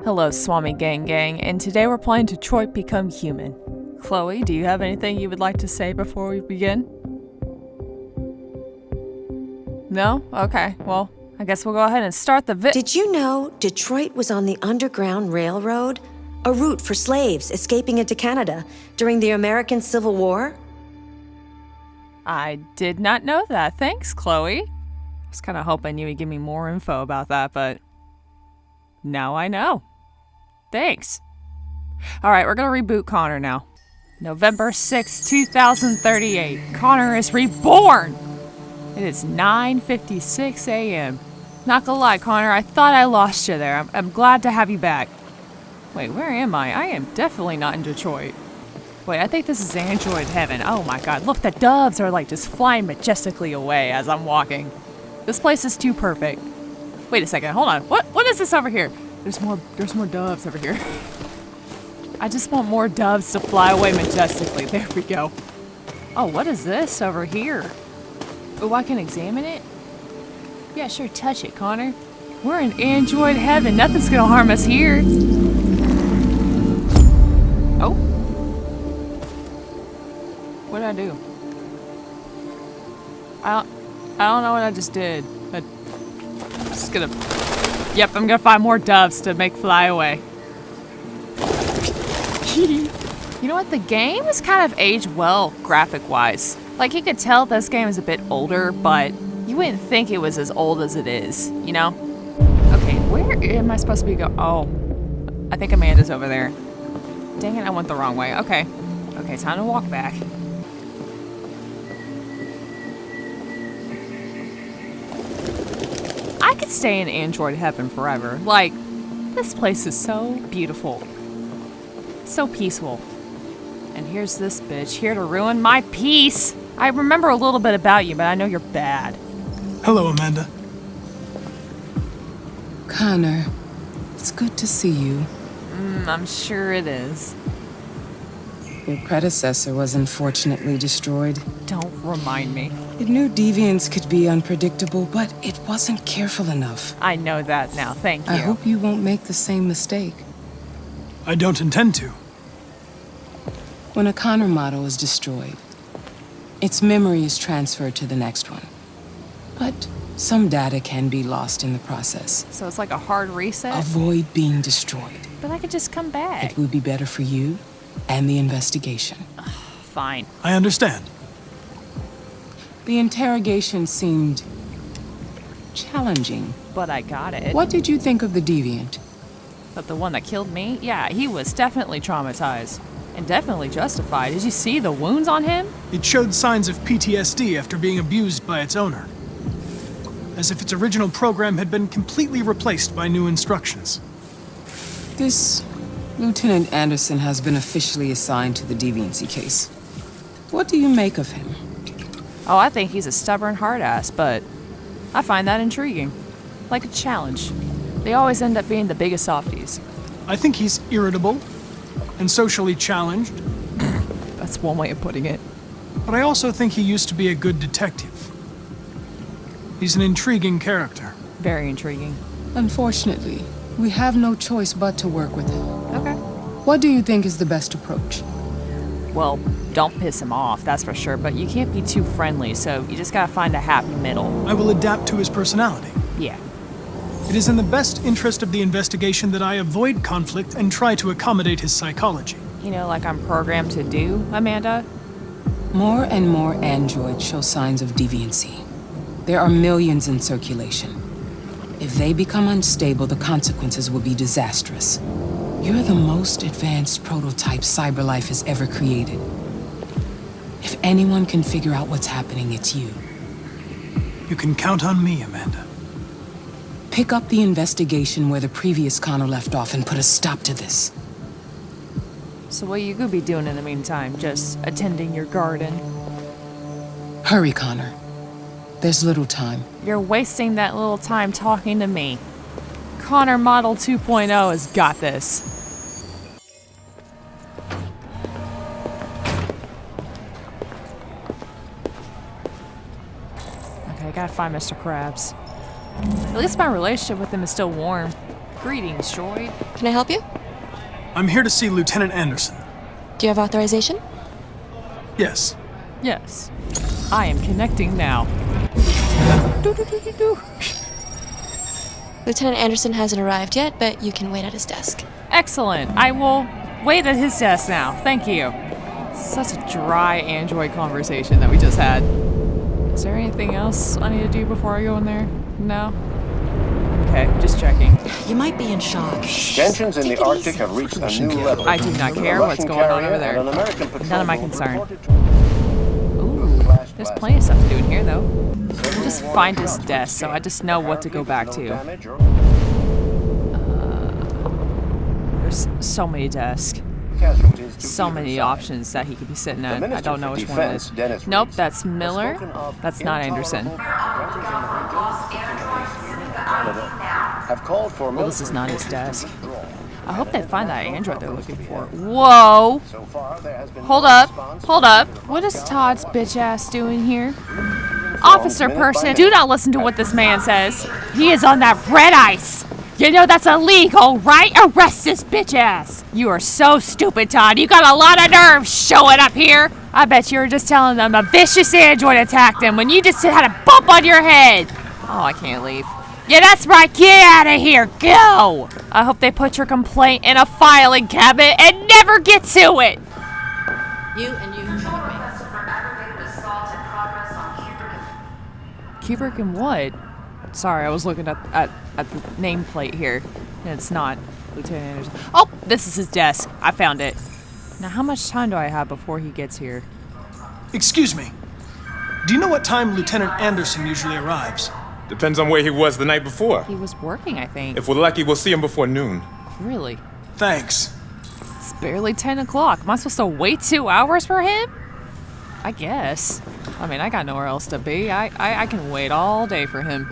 Hello, Swami Gang Gang, and today we're playing Detroit Become Human. Chloe, do you have anything you would like to say before we begin? No? Okay, well, I guess we'll go ahead and start the Did you know Detroit was on the Underground Railroad? A route for slaves escaping into Canada during the American Civil War? I did not know that. Thanks, Chloe. I was kind of hoping you would give me more info about that, but now I know. Thanks. All right, we're going to reboot Connor now. November 6, 2038. Connor is reborn. It is 9:56 a.m. Not gonna lie, Connor, I thought I lost you there. I'm glad to have you back. Wait, where am I? I am definitely not in Detroit. Wait, I think this is Android heaven. Oh my god, look, the doves are like just flying majestically away as I'm walking. This place is too perfect. Wait a second, hold on. What is this over here? There's more doves over here. I just want more doves to fly away majestically. There we go. Oh, what is this over here? Oh, I can examine it? Yeah, sure, touch it, Connor. We're in Android heaven. Nothing's gonna harm us here. Oh. What did I do? I don't know what I just did. I'm just gonna... Yep, I'm gonna find more doves to make fly away. You know what? The game is kind of aged well, graphic-wise. Like, you could tell this game is a bit older, but you wouldn't think it was as old as it is, you know? Okay, where am I supposed to be going? Oh, I think Amanda's over there. Dang it, I went the wrong way. Okay. Okay, time to walk back. I could stay in Android heaven forever. Like, this place is so beautiful. So peaceful. And here's this bitch here to ruin my peace. I remember a little bit about you, but I know you're bad. Hello, Amanda. Connor, it's good to see you. I'm sure it is. Your predecessor was unfortunately destroyed. Don't remind me. It knew deviants could be unpredictable, but it wasn't careful enough. I know that now, thank you. I hope you won't make the same mistake. I don't intend to. When a Connor model is destroyed, its memory is transferred to the next one. But some data can be lost in the process. So it's like a hard reset? Avoid being destroyed. But I could just come back. It would be better for you and the investigation. Fine. I understand. The interrogation seemed challenging. But I got it. What did you think of the deviant? But the one that killed me? Yeah, he was definitely traumatized. And definitely justified. Did you see the wounds on him? It showed signs of PTSD after being abused by its owner. As if its original program had been completely replaced by new instructions. This Lieutenant Anderson has been officially assigned to the deviancy case. What do you make of him? Oh, I think he's a stubborn hard-ass, but I find that intriguing. Like a challenge. They always end up being the biggest softies. I think he's irritable and socially challenged, That's one way of putting it. but I also think he used to be a good detective. He's an intriguing character. Very intriguing. Unfortunately, we have no choice but to work with him. Okay. What do you think is the best approach? Well, don't piss him off, that's for sure, but you can't be too friendly, so you just gotta find a happy middle. I will adapt to his personality. Yeah. It is in the best interest of the investigation that I avoid conflict and try to accommodate his psychology. You know, like I'm programmed to do, Amanda? More and more androids show signs of deviancy. There are millions in circulation. If they become unstable, the consequences will be disastrous. You're the most advanced prototype CyberLife has ever created. If anyone can figure out what's happening, it's you. You can count on me, Amanda. Pick up the investigation where the previous Connor left off and put a stop to this. So what you could be doing in the meantime? Just attending your garden? Hurry, Connor. There's little time. You're wasting that little time talking to me. Connor Model 2.0 has got this. Okay, I gotta find Mr. Krabs. At least my relationship with him is still warm. Greetings, Droid. Can I help you? I'm here to see Lieutenant Anderson. Do you have authorization? Yes. Yes. I am connecting now. Do-do-do-do-do. Lieutenant Anderson hasn't arrived yet, but you can wait at his desk. Excellent. I will wait at his desk now. Thank you. Such a dry android conversation that we just had. Is there anything else I need to do before I go in there? No? Okay, just checking. You might be in shock. Tensions in the Arctic have reached a new level. I do not care what's going on over there. None of my concern. Ooh, there's plenty of stuff to do in here, though. I'll just find his desk, so I just know what to go back to. There's so many desks. So many options that he could be sitting at. I don't know which one it is. Nope, that's Miller. That's not Anderson. Well, this is not his desk. I hope they find that android they're looking for. Whoa! Hold up. Hold up. What is Todd's bitch ass doing here? Officer person, do not listen to what this man says. He is on that red ice. You know that's illegal, right? Arrest this bitch ass. You are so stupid, Todd. You got a lot of nerve showing up here. I bet you were just telling them a vicious android attacked him when you just had a bump on your head. Oh, I can't leave. Yeah, that's right. Get out of here. Go. I hope they put your complaint in a filing cabinet and never get to it. You and you. Kubrick and what? Sorry, I was looking at the nameplate here, and it's not Lieutenant Anderson. Oh, this is his desk. I found it. Now, how much time do I have before he gets here? Excuse me. Do you know what time Lieutenant Anderson usually arrives? Depends on where he was the night before. He was working, I think. If we're lucky, we'll see him before noon. Really? Thanks. It's barely 10 o'clock. Am I supposed to wait 2 hours for him? I guess. I mean, I got nowhere else to be. I can wait all day for him.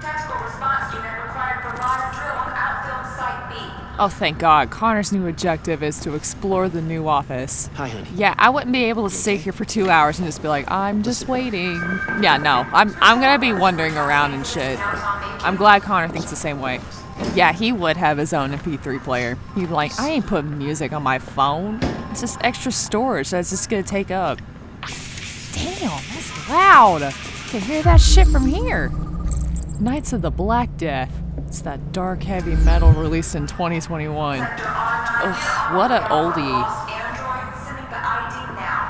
Tactical response unit required for live drill on outfield site B. Oh, thank God. Connor's new objective is to explore the new office. Hi, honey. Yeah, I wouldn't be able to sit here for 2 hours and just be like, I'm just waiting. Yeah, no. I'm gonna be wandering around and shit. I'm glad Connor thinks the same way. Yeah, he would have his own MP3 player. He'd be like, I ain't putting music on my phone. It's just extra storage that's just gonna take up. Damn, that's loud. Can hear that shit from here. Knights of the Black Death. It's that dark heavy metal released in 2021. Ugh, what a oldie.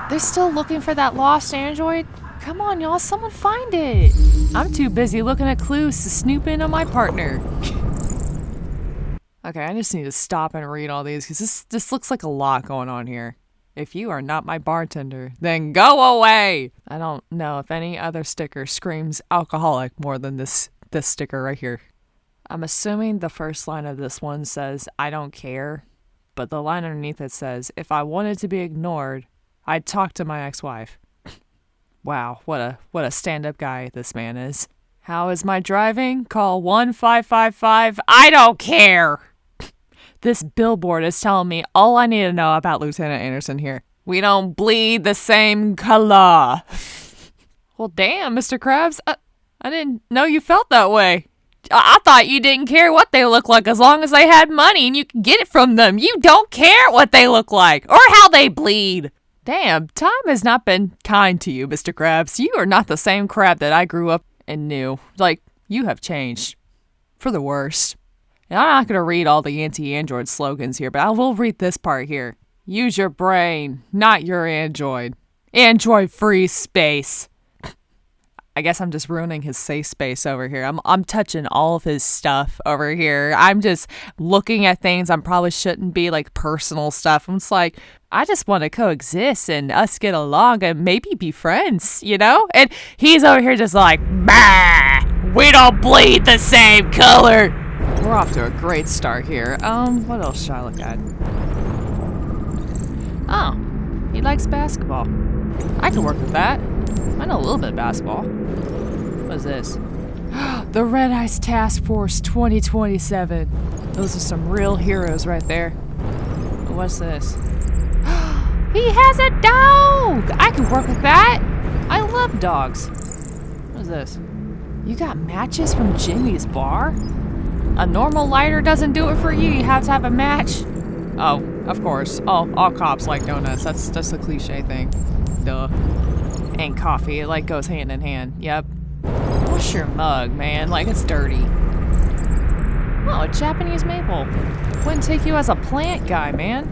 They're still looking for that lost android? Come on, y'all, someone find it. I'm too busy looking at clues to snoop in on my partner. Okay, I just need to stop and read all these because this looks like a lot going on here. If you are not my bartender, then go away! I don't know if any other sticker screams alcoholic more than this sticker right here. I'm assuming the first line of this one says, I don't care, but the line underneath it says, if I wanted to be ignored, I'd talk to my ex-wife. Wow, what a stand-up guy this man is. How is my driving? Call 1555. I don't care! This billboard is telling me all I need to know about Lieutenant Anderson here. We don't bleed the same color. Well, damn, Mr. Krabs. I didn't know you felt that way. I thought you didn't care what they look like as long as they had money and you could get it from them. You don't care what they look like or how they bleed. Damn, time has not been kind to you, Mr. Krabs. You are not the same crab that I grew up and knew. Like, you have changed. For the worst. And I'm not going to read all the anti-android slogans here, but I will read this part here. Use your brain, not your android. Android-free space. I guess I'm just ruining his safe space over here. I'm touching all of his stuff over here. I'm just looking at things I probably shouldn't be, like personal stuff. I'm just like, I just want to coexist and us get along and maybe be friends, you know? And he's over here just like, bah! We don't bleed the same color. We're off to a great start here. What else should I look at? Oh, he likes basketball. I can work with that. I know a little bit of basketball. What is this? The Red Ice Task Force 2027. Those are some real heroes right there. What's this? He has a dog! I can work with that. I love dogs. What is this? You got matches from Jimmy's bar? A normal lighter doesn't do it for you. You have to have a match. Oh, of course. All cops like donuts. That's just a cliche thing. Duh. And coffee. It like goes hand in hand. Yep. Wash your mug, man. Like it's dirty. Oh, a Japanese maple. Wouldn't take you as a plant guy, man.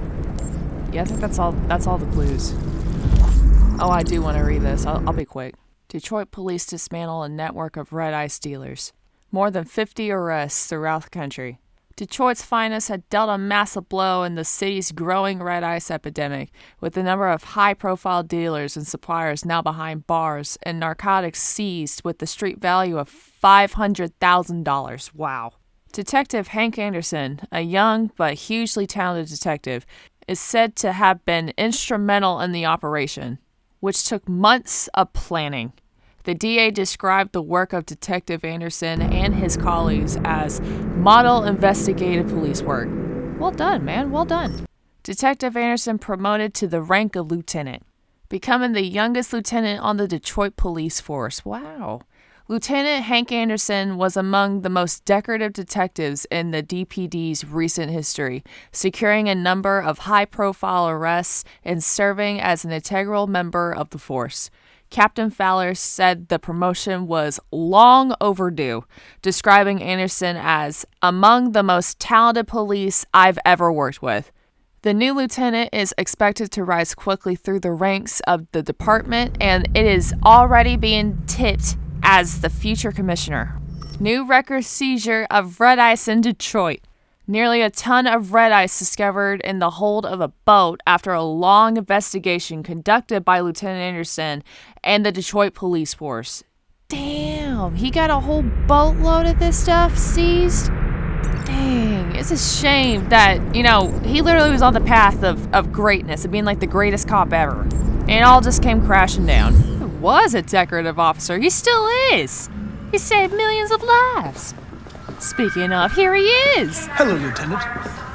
Yeah, I think that's all the clues. Oh, I do want to read this. I'll be quick. Detroit police dismantle a network of red ice dealers. More than 50 arrests throughout the country. Detroit's finest had dealt a massive blow in the city's growing red ice epidemic, with the number of high-profile dealers and suppliers now behind bars and narcotics seized with the street value of $500,000. Wow. Detective Hank Anderson, a young but hugely talented detective, is said to have been instrumental in the operation, which took months of planning. The DA described the work of Detective Anderson and his colleagues as model investigative police work. Well done, man, well done. Detective Anderson promoted to the rank of lieutenant, becoming the youngest lieutenant on the Detroit police force. Wow. Lieutenant Hank Anderson was among the most decorative detectives in the DPD's recent history, securing a number of high-profile arrests and serving as an integral member of the force. Captain Fowler said the promotion was long overdue, describing Anderson as among the most talented police I've ever worked with. The new lieutenant is expected to rise quickly through the ranks of the department, and it is already being tipped as the future commissioner. New record seizure of red ice in Detroit. Nearly a ton of red ice discovered in the hold of a boat after a long investigation conducted by Lieutenant Anderson and the Detroit police force. Damn, he got a whole boatload of this stuff seized? Dang, it's a shame that, he literally was on the path of greatness, of being like the greatest cop ever. And it all just came crashing down. He was a decorative officer. He still is. He saved millions of lives. Speaking of, here he is! Hello, Lieutenant.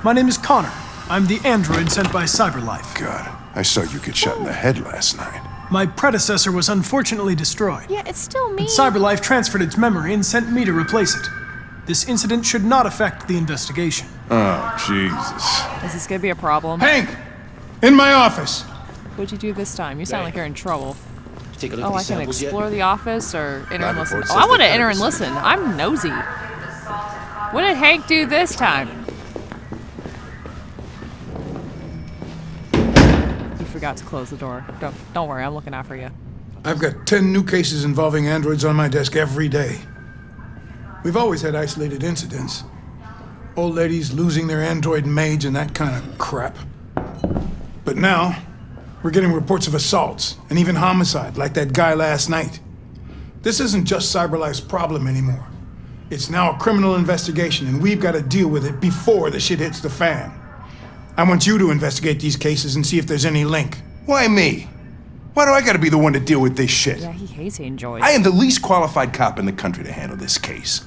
My name is Connor. I'm the android sent by CyberLife. God, I saw you get shot in the head last night. My predecessor was unfortunately destroyed. Yeah, it's still me. And CyberLife transferred its memory and sent me to replace it. This incident should not affect the investigation. Oh, Jesus. Is this gonna be a problem? Hank! In my office! What'd you do this time? You sound like you're in trouble. Take a look Oh, at I can explore the office or enter and listen. report Oh, says I want to the enter and cannabis- listen. I'm nosy. What did Hank do this time? You forgot to close the door. Don't worry, I'm looking out for you. I've got 10 new cases involving androids on my desk every day. We've always had isolated incidents. Old ladies losing their android maids and that kind of crap. But now, we're getting reports of assaults and even homicide, like that guy last night. This isn't just CyberLife's problem anymore. It's now a criminal investigation, and we've got to deal with it before the shit hits the fan. I want you to investigate these cases and see if there's any link. Why me? Why do I gotta be the one to deal with this shit? Yeah, he hates androids. I am the least qualified cop in the country to handle this case.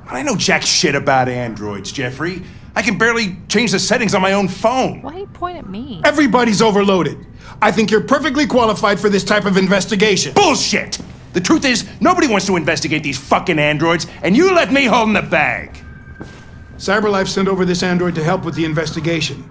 But I know jack shit about androids, Jeffrey. I can barely change the settings on my own phone. Why do you point at me? Everybody's overloaded. I think you're perfectly qualified for this type of investigation. Bullshit! The truth is, nobody wants to investigate these fucking androids, and you left me holding the bag. CyberLife sent over this android to help with the investigation.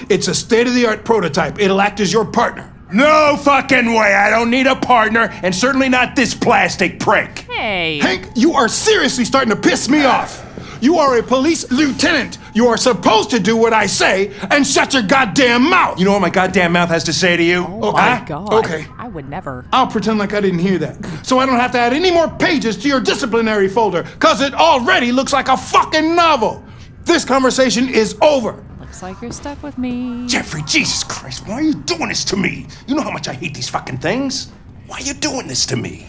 It's a state-of-the-art prototype. It'll act as your partner. No fucking way! I don't need a partner, and certainly not this plastic prick. Hey. Hank, you are seriously starting to piss me off. You are a police lieutenant. You are supposed to do what I say and shut your goddamn mouth. You know what my goddamn mouth has to say to you? Oh my Huh? god. Okay. I would never. I'll pretend like I didn't hear that, so I don't have to add any more pages to your disciplinary folder, cause it already looks like a fucking novel. This conversation is over. Looks like you're stuck with me. Jeffrey, Jesus Christ, why are you doing this to me? You know how much I hate these fucking things. Why are you doing this to me?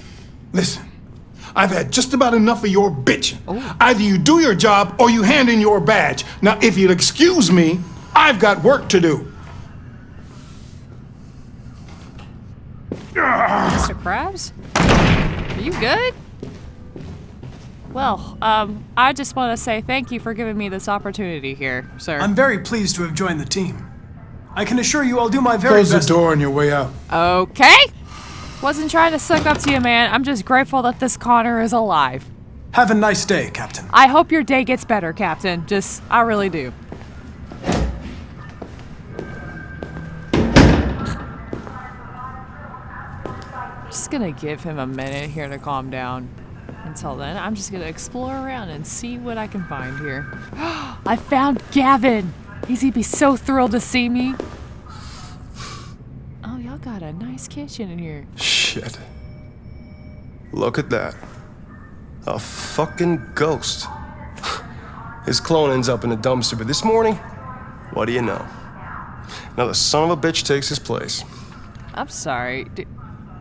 Listen, I've had just about enough of your bitching. Either you do your job or you hand in your badge. Now, if you'll excuse me, I've got work to do. Mr. Krabs? Are you good? Well, I just want to say thank you for giving me this opportunity here, sir. I'm very pleased to have joined the team. I can assure you I'll do my very Close the best. door on your way out. Okay. Wasn't trying to suck up to you, man. I'm just grateful that this Connor is alive. Have a nice day, Captain. I hope your day gets better, Captain. I really do. Just gonna give him a minute here to calm down. Until then, I'm just gonna explore around and see what I can find here. I found Gavin! He's gonna be so thrilled to see me. Oh, y'all got a nice kitchen in here. Shit. Look at that. A fucking ghost. His clone ends up in a dumpster, but this morning, what do you know? Another son of a bitch takes his place. I'm sorry.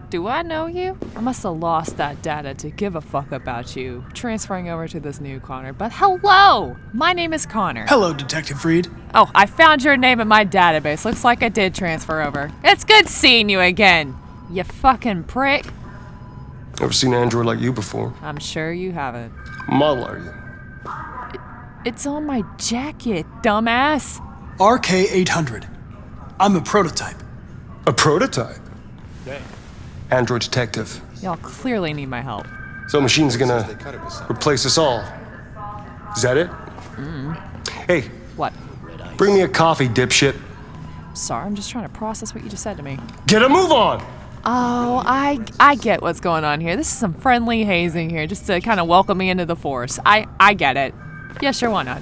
Do I know you? I must have lost that data to give a fuck about you, transferring over to this new Connor. But hello! My name is Connor. Hello, Detective Reed. Oh, I found your name in my database. Looks like I did transfer over. It's good seeing you again, you fucking prick. Ever seen an android like you before? I'm sure you haven't. Model are you? It's on my jacket, dumbass. RK-800. I'm a prototype. A prototype? Android detective. Y'all clearly need my help. So machine's gonna replace us all. Is that it? Hey. What? Bring me a coffee, dipshit. Sorry, I'm just trying to process what you just said to me. Get a move on! Oh, I get what's going on here. This is some friendly hazing here, just to kind of welcome me into the force. I get it. Yeah, sure, why not?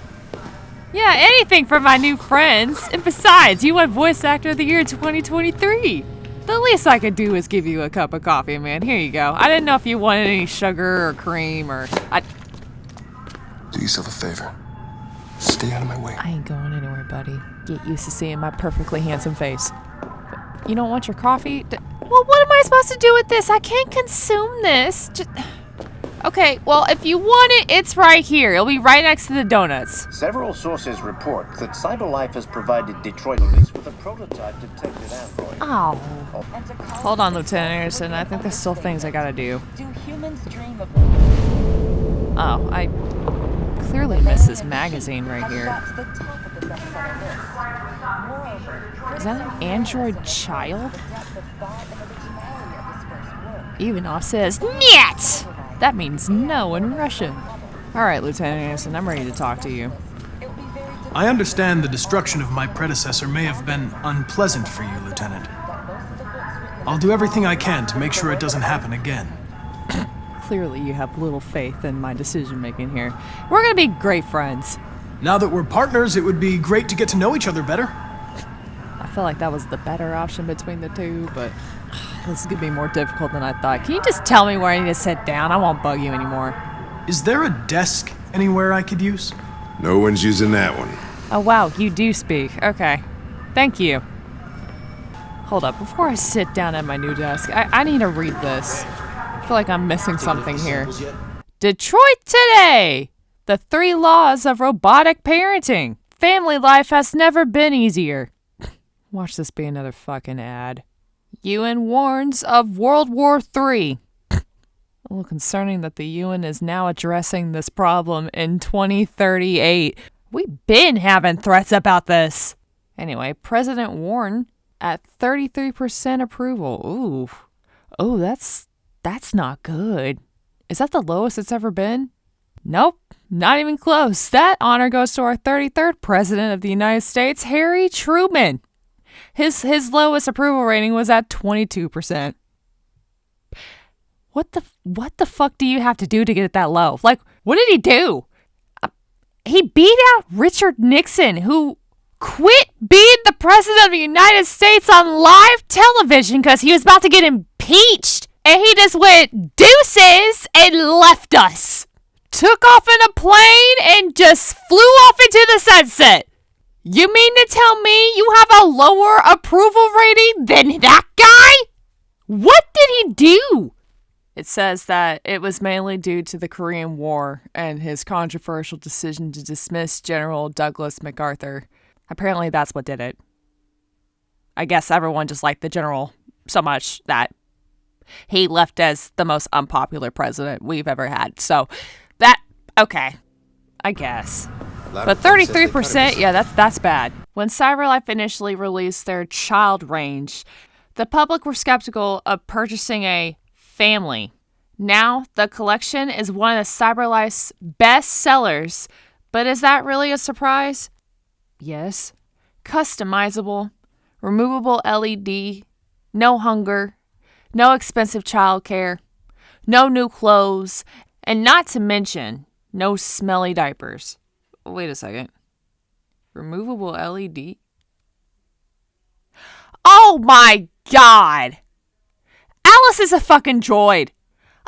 Yeah, anything for my new friends. And besides, you won Voice Actor of the Year 2023. The least I could do is give you a cup of coffee, man. Here you go. I didn't know if you wanted any sugar or cream or... Do yourself a favor. Stay out of my way. I ain't going anywhere, buddy. Get used to seeing my perfectly handsome face. You don't want your coffee? Well, what am I supposed to do with this? I can't consume this. Okay, well, if you want it, it's right here. It'll be right next to the donuts. Several sources report that CyberLife has provided Detroit Police with a prototype detected android. Oh. Hold on, Lieutenant Anderson. I think there's still things I gotta do. Do humans dream of... Oh, I clearly missed this magazine right here. Is that an android child? Ivanov says, "Niet!" That means no in Russian. Alright, Lieutenant Anderson, I'm ready to talk to you. I understand the destruction of my predecessor may have been unpleasant for you, Lieutenant. I'll do everything I can to make sure it doesn't happen again. Clearly you have little faith in my decision-making here. We're gonna be great friends. Now that we're partners, it would be great to get to know each other better. I feel like that was the better option between the two, but this is gonna be more difficult than I thought. Can you just tell me where I need to sit down? I won't bug you anymore. Is there a desk anywhere I could use? No one's using that one. Oh wow, you do speak. Okay. Thank you. Hold up, before I sit down at my new desk, I need to read this. I feel like I'm missing something here. Detroit Today! The 3 laws of robotic parenting. Family life has never been easier. Watch this be another fucking ad. UN warns of World War III. A little concerning that the UN is now addressing this problem in 2038. We've been having threats about this. Anyway, President Warren at 33% approval. Ooh. Oh, that's not good. Is that the lowest it's ever been? Nope, not even close. That honor goes to our 33rd President of the United States, Harry Truman. His lowest approval rating was at 22%. What the fuck do you have to do to get it that low? Like, what did he do? He beat out Richard Nixon, who quit being the President of the United States on live television because he was about to get impeached. And he just went deuces and left us. Took off in a plane and just flew off into the sunset. You mean to tell me you have a lower approval rating than that guy? What did he do? It says that it was mainly due to the Korean War and his controversial decision to dismiss General Douglas MacArthur. Apparently that's what did it. I guess everyone just liked the general so much that he left as the most unpopular president we've ever had. So okay, I guess. But 33%, yeah, that's bad. When CyberLife initially released their child range, the public were skeptical of purchasing a family. Now, the collection is one of CyberLife's best sellers. But is that really a surprise? Yes. Customizable, removable LED, no hunger, no expensive childcare, no new clothes, and not to mention, no smelly diapers. Wait a second. Removable LED? Oh my god! Alice is a fucking droid.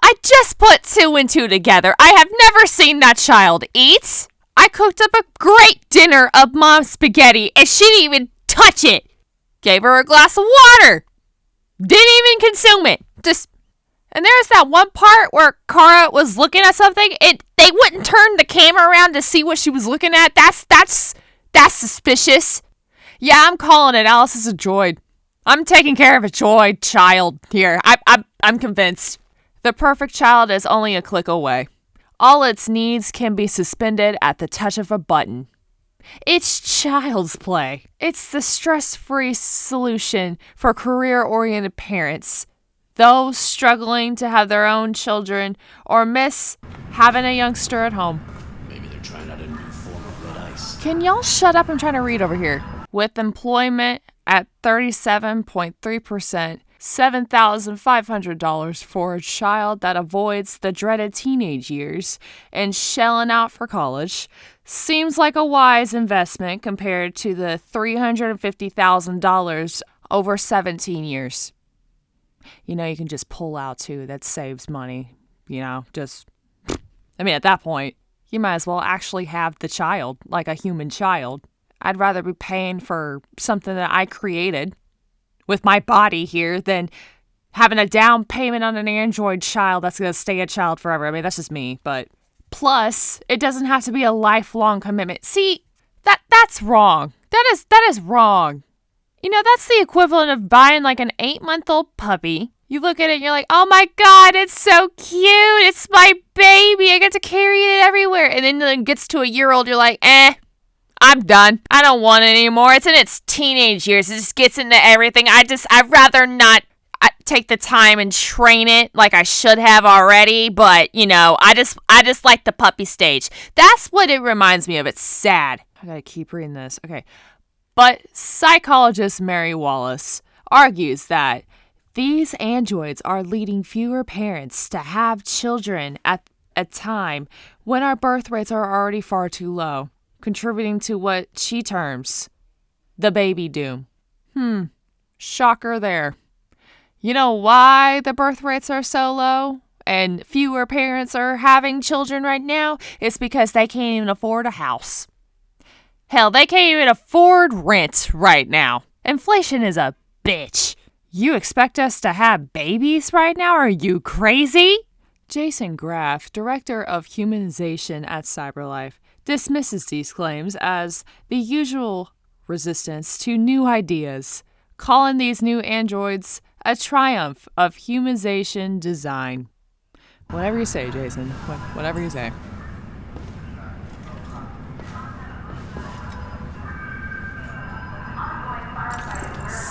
I just put 2 and 2 together. I have never seen that child eat. I cooked up a great dinner of mom's spaghetti and she didn't even touch it. Gave her a glass of water. Didn't even consume it. And there's that one part where Kara was looking at something and they wouldn't turn the camera around to see what she was looking at. That's suspicious. Yeah, I'm calling it. Alice is a droid. I'm taking care of a droid child here. I'm convinced. The perfect child is only a click away. All its needs can be suspended at the touch of a button. It's child's play. It's the stress-free solution for career-oriented parents, those struggling to have their own children or miss having a youngster at home. Maybe they're trying out a new form of red ice. Can y'all shut up? I'm trying to read over here. With employment at 37.3%, $7,500 for a child that avoids the dreaded teenage years and shelling out for college seems like a wise investment compared to the $350,000 over 17 years. You know, you can just pull out too. That saves money. You know, at that point, you might as well actually have the child, like a human child. I'd rather be paying for something that I created with my body here than having a down payment on an android child that's going to stay a child forever. I mean, that's just me. But plus, it doesn't have to be a lifelong commitment. See, that's wrong. That is wrong. You know, that's the equivalent of buying like an 8-month-old puppy. You look at it and you're like, oh my god, it's so cute. It's my baby. I get to carry it everywhere. And then it gets to a year-old, you're like, I'm done. I don't want it anymore. It's in its teenage years. It just gets into everything. I'd rather not take the time and train it like I should have already. But, you know, I just like the puppy stage. That's what it reminds me of. It's sad. I gotta keep reading this. Okay. But psychologist Mary Wallace argues that these androids are leading fewer parents to have children at a time when our birth rates are already far too low, contributing to what she terms the baby doom. Shocker there. You know why the birth rates are so low and fewer parents are having children right now? It's because they can't even afford a house. Hell, they can't even afford rent right now. Inflation is a bitch. You expect us to have babies right now? Are you crazy? Jason Graff, director of humanization at CyberLife, dismisses these claims as the usual resistance to new ideas, calling these new androids a triumph of humanization design. Whatever you say, Jason. Whatever you say.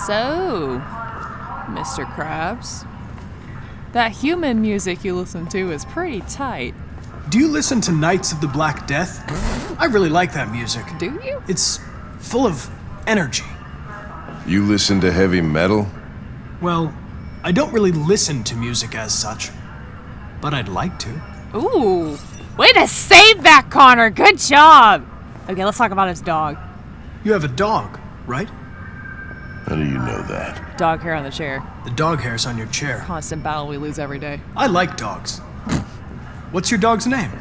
So, Mr. Krabs, that human music you listen to is pretty tight. Do you listen to Knights of the Black Death? I really like that music. Do you? It's full of energy. You listen to heavy metal? Well, I don't really listen to music as such, but I'd like to. Ooh, way to save that, Connor. Good job. Okay, let's talk about his dog. You have a dog, right? How do you know that? Dog hair on the chair. The dog hair's on your chair. Constant battle we lose every day. I like dogs. What's your dog's name?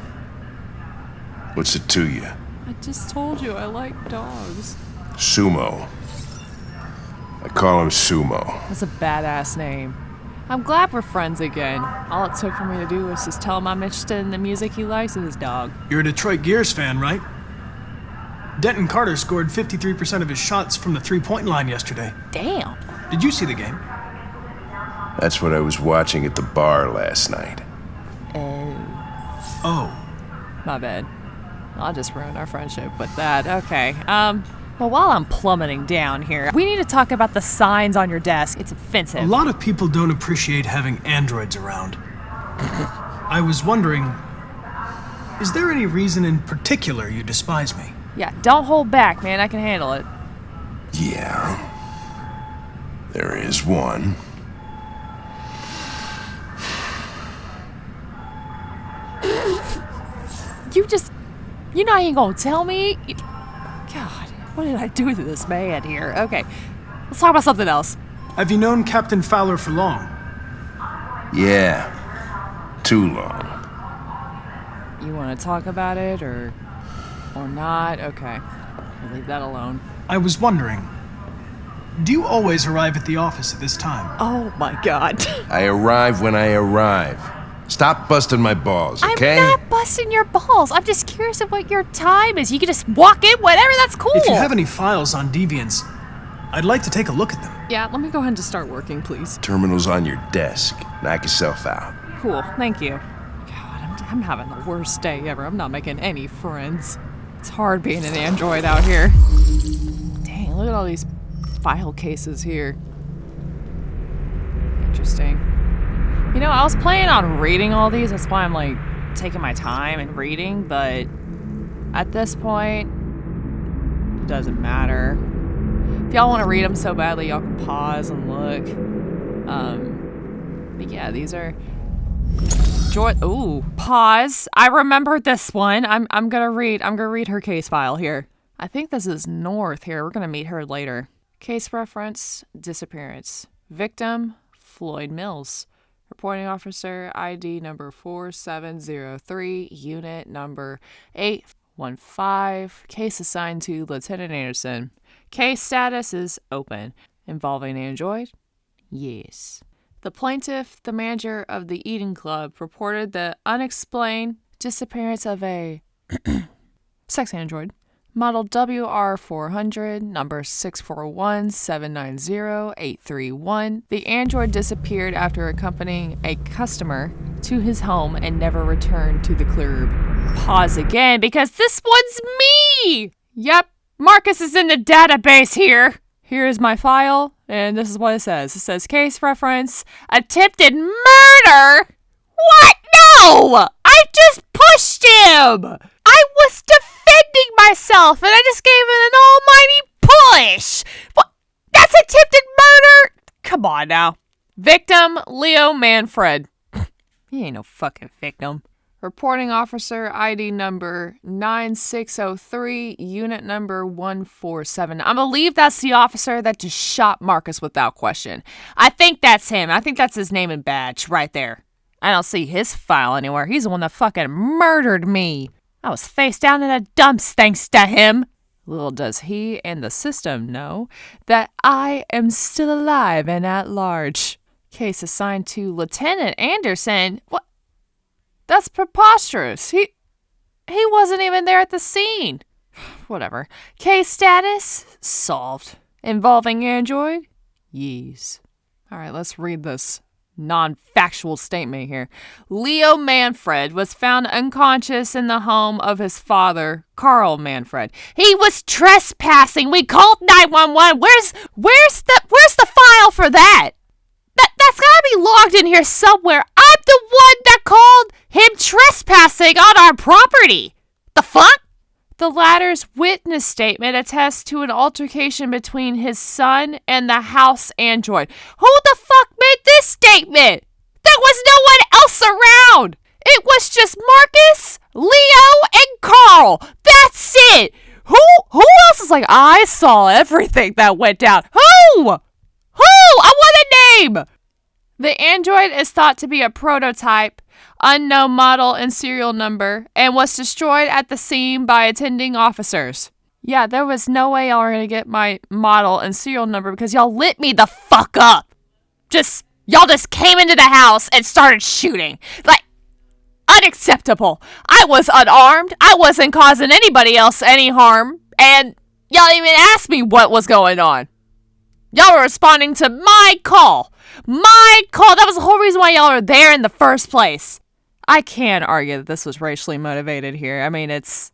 What's it to you? I just told you I like dogs. Sumo. I call him Sumo. That's a badass name. I'm glad we're friends again. All it took for me to do was just tell him I'm interested in the music he likes and his dog. You're a Detroit Gears fan, right? Denton Carter scored 53% of his shots from the three-point line yesterday. Damn. Did you see the game? That's what I was watching at the bar last night. Oh. My bad. I'll just ruin our friendship with that. Okay. Well, while I'm plummeting down here, we need to talk about the signs on your desk. It's offensive. A lot of people don't appreciate having androids around. I was wondering, is there any reason in particular you despise me? Yeah, don't hold back, man. I can handle it. Yeah. There is one. You know you ain't gonna tell me? God, what did I do to this man here? Okay, let's talk about something else. Have you known Captain Fowler for long? Yeah. Too long. You want to talk about it, or not? Okay, I'll leave that alone. I was wondering, do you always arrive at the office at this time? Oh my God. I arrive when I arrive. Stop busting my balls, okay? I'm not busting your balls. I'm just curious of what your time is. You can just walk in whenever. That's cool. If you have any files on Deviants, I'd like to take a look at them. Yeah, let me go ahead and just start working, please. Terminal's on your desk. Knock yourself out. Cool, thank you. God, I'm having the worst day ever. I'm not making any friends. It's hard being an android out here. Dang, look at all these file cases here. Interesting. You know, I was planning on reading all these. That's why I'm like taking my time and reading, but at this point, it doesn't matter. If y'all want to read them so badly, y'all can pause and look. But yeah, these are ooh, pause. I remembered this one. I'm gonna read her case file here. I think this is North here. We're gonna meet her later. Case reference, disappearance. Victim, Floyd Mills. Reporting officer, ID number 4703, unit number 815. Case assigned to Lieutenant Anderson. Case status is open. Involving Android? Yes. The plaintiff, the manager of the Eden Club, reported the unexplained disappearance of a sex android. Model WR400, number 641790831. The android disappeared after accompanying a customer to his home and never returned to the club. Pause again because this one's me! Yep, Marcus is in the database here. Here is my file, and this is what it says. It says case reference, attempted murder? What? No! I just pushed him! I was defending myself, and I just gave it an almighty push! What? That's attempted murder? Come on now. Victim, Leo Manfred. He ain't no fucking victim. Reporting officer, ID number 9603, unit number 147. I'm gonna believe that's the officer that just shot Marcus without question. I think that's him. I think that's his name and badge right there. I don't see his file anywhere. He's the one that fucking murdered me. I was face down in a dumps thanks to him. Little does he and the system know that I am still alive and at large. Case assigned to Lieutenant Anderson. What? That's preposterous. He wasn't even there at the scene. Whatever. Case status? Solved. Involving Android? Yes. All right, let's read this non-factual statement here. Leo Manfred was found unconscious in the home of his father, Carl Manfred. He was trespassing. We called 911. Where's the file for that? That's gotta be logged in here somewhere. I'm the one that called him trespassing on our property. The fuck? The latter's witness statement attests to an altercation between his son and the house android. Who the fuck made this statement? There was no one else around. It was just Marcus, Leo, and Carl. That's it. Who else is like, I saw everything that went down? Who? I want a name. The android is thought to be a prototype, unknown model and serial number, and was destroyed at the scene by attending officers. Yeah, there was no way y'all were gonna get my model and serial number because y'all lit me the fuck up. Y'all just came into the house and started shooting. Like, unacceptable. I was unarmed. I wasn't causing anybody else any harm, and y'all didn't even asked me what was going on. Y'all were responding to my call. My call. That was the whole reason why y'all are there in the first place. I can argue that this was racially motivated here. I mean, it's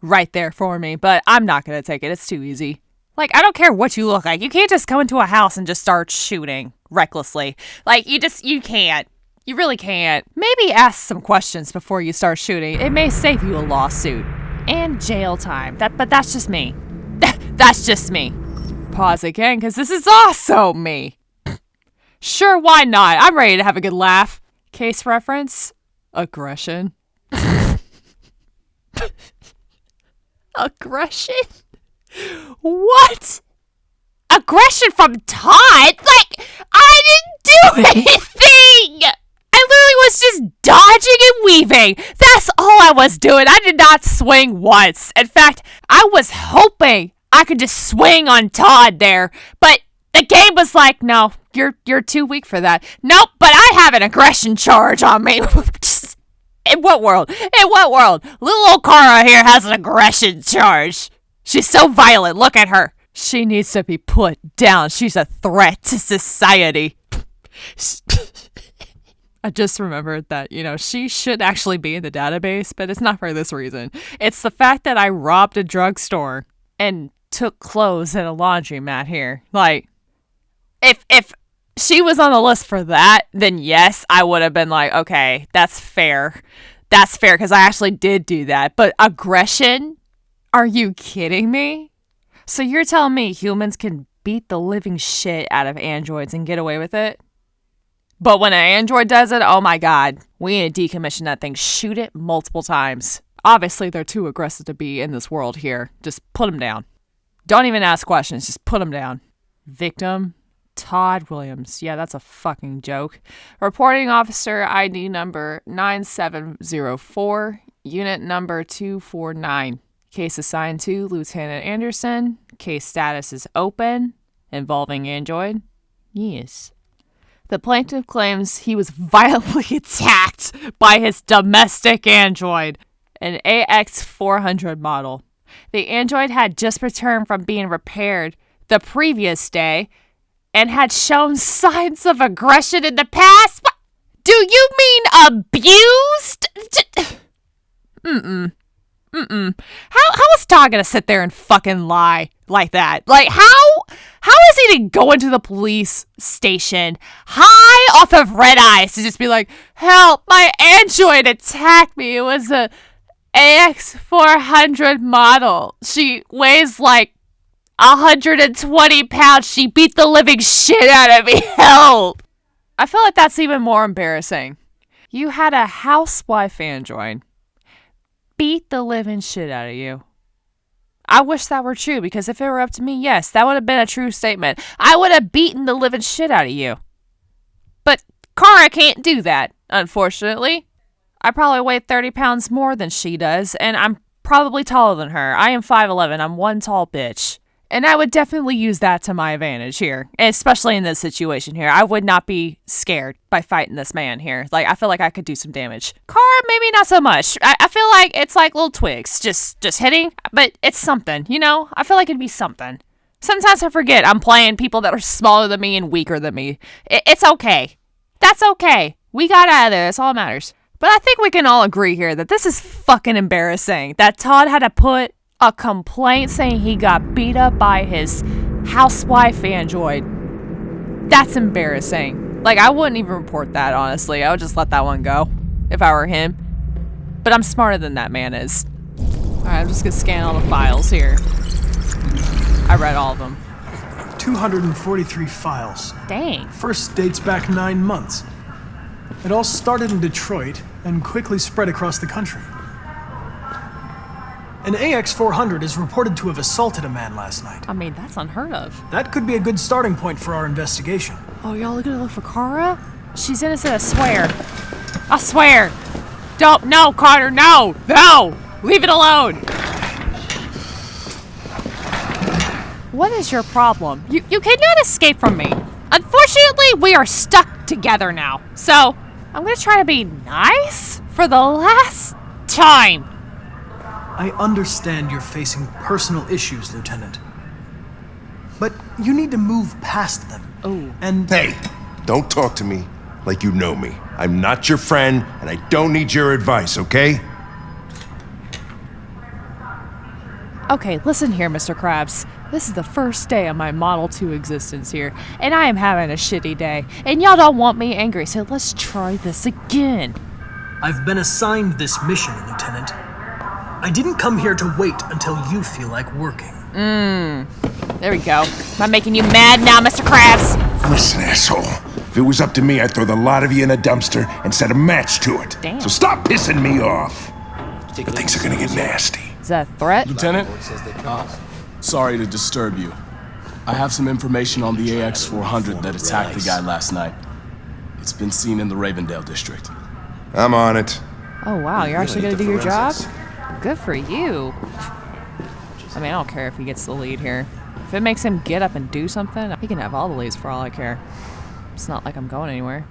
right there for me, but I'm not going to take it. It's too easy. Like, I don't care what you look like. You can't just come into a house and just start shooting recklessly. Like, you can't. You really can't. Maybe ask some questions before you start shooting. It may save you a lawsuit. And jail time. But that's just me. That's just me. Pause again, because this is also me. Sure, why not? I'm ready to have a good laugh. Case reference? Aggression. Aggression? What? Aggression from Todd? Like, I didn't do anything! I literally was just dodging and weaving. That's all I was doing. I did not swing once. In fact, I was hoping I could just swing on Todd there. But the game was like, no, you're too weak for that. Nope, but I have an aggression charge on me. In what world? In what world? Little old Kara here has an aggression charge. She's so violent. Look at her. She needs to be put down. She's a threat to society. I just remembered that, she should actually be in the database, but it's not for this reason. It's the fact that I robbed a drugstore and took clothes at a laundromat here. Like, if she was on the list for that, then yes, I would have been like, okay, that's fair. That's fair, because I actually did do that. But aggression? Are you kidding me? So you're telling me humans can beat the living shit out of androids and get away with it? But when an android does it, oh my god, we need to decommission that thing. Shoot it multiple times. Obviously, they're too aggressive to be in this world here. Just put them down. Don't even ask questions, just put them down. Victim? Todd Williams. Yeah, that's a fucking joke. Reporting officer ID number 9704, unit number 249. Case assigned to Lieutenant Anderson. Case status is open. Involving android? Yes. The plaintiff claims he was violently attacked by his domestic android, an AX400 model. The android had just returned from being repaired the previous day and had shown signs of aggression in the past. What? Do you mean abused? How is Todd gonna sit there and fucking lie like that? Like, how is he to go into the police station high off of red eyes to just be like, help, my android attacked me. It was a AX400 model. She weighs like 120 pounds. She beat the living shit out of me. Help. I feel like that's even more embarrassing. You had a housewife android beat the living shit out of you. I wish that were true, because if it were up to me, yes, that would have been a true statement. I would have beaten the living shit out of you. But Kara can't do that, unfortunately. I probably weigh 30 pounds more than she does, and I'm probably taller than her. I am 5'11". I'm one tall bitch. And I would definitely use that to my advantage here, especially in this situation here. I would not be scared by fighting this man here. Like, I feel like I could do some damage. Kara, maybe not so much. I feel like it's like little twigs, just hitting, but it's something, I feel like it'd be something. Sometimes I forget I'm playing people that are smaller than me and weaker than me. It's okay. That's okay. We got out of there. That's all that matters. But I think we can all agree here that this is fucking embarrassing. That Todd had to put a complaint saying he got beat up by his housewife android. That's embarrassing. Like, I wouldn't even report that, honestly. I would just let that one go if I were him. But I'm smarter than that man is. Alright, I'm just gonna scan all the files here. I read all of them. 243 files. Dang. First dates back 9 months. It all started in Detroit and quickly spread across the country. An AX400 is reported to have assaulted a man last night. I mean, that's unheard of. That could be a good starting point for our investigation. Oh, y'all are gonna look for Kara? She's innocent, I swear. I swear. Don't, no, Carter, no! No! Leave it alone! What is your problem? You cannot escape from me. Unfortunately, we are stuck together now. So, I'm gonna try to be nice for the last time. I understand you're facing personal issues, Lieutenant. But you need to move past them. Oh. And... Hey, don't talk to me like you know me. I'm not your friend, and I don't need your advice, okay? Okay, listen here, Mr. Krabs. This is the first day of my Model 2 existence here, and I am having a shitty day. And y'all don't want me angry, so let's try this again. I've been assigned this mission, Lieutenant. I didn't come here to wait until you feel like working. There we go. Am I making you mad now, Mr. Krabs? Listen, asshole. If it was up to me, I'd throw the lot of you in a dumpster and set a match to it. Damn. So stop pissing me off. But things are gonna get nasty. Is that a threat? Lieutenant, sorry to disturb you. I have some information on the AX-400 that attacked the guy last night. It's been seen in the Ravendale district. I'm on it. Oh wow, you're actually gonna do your job? Good for you. I mean, I don't care if he gets the lead here. If it makes him get up and do something, he can have all the leads for all I care. It's not like I'm going anywhere.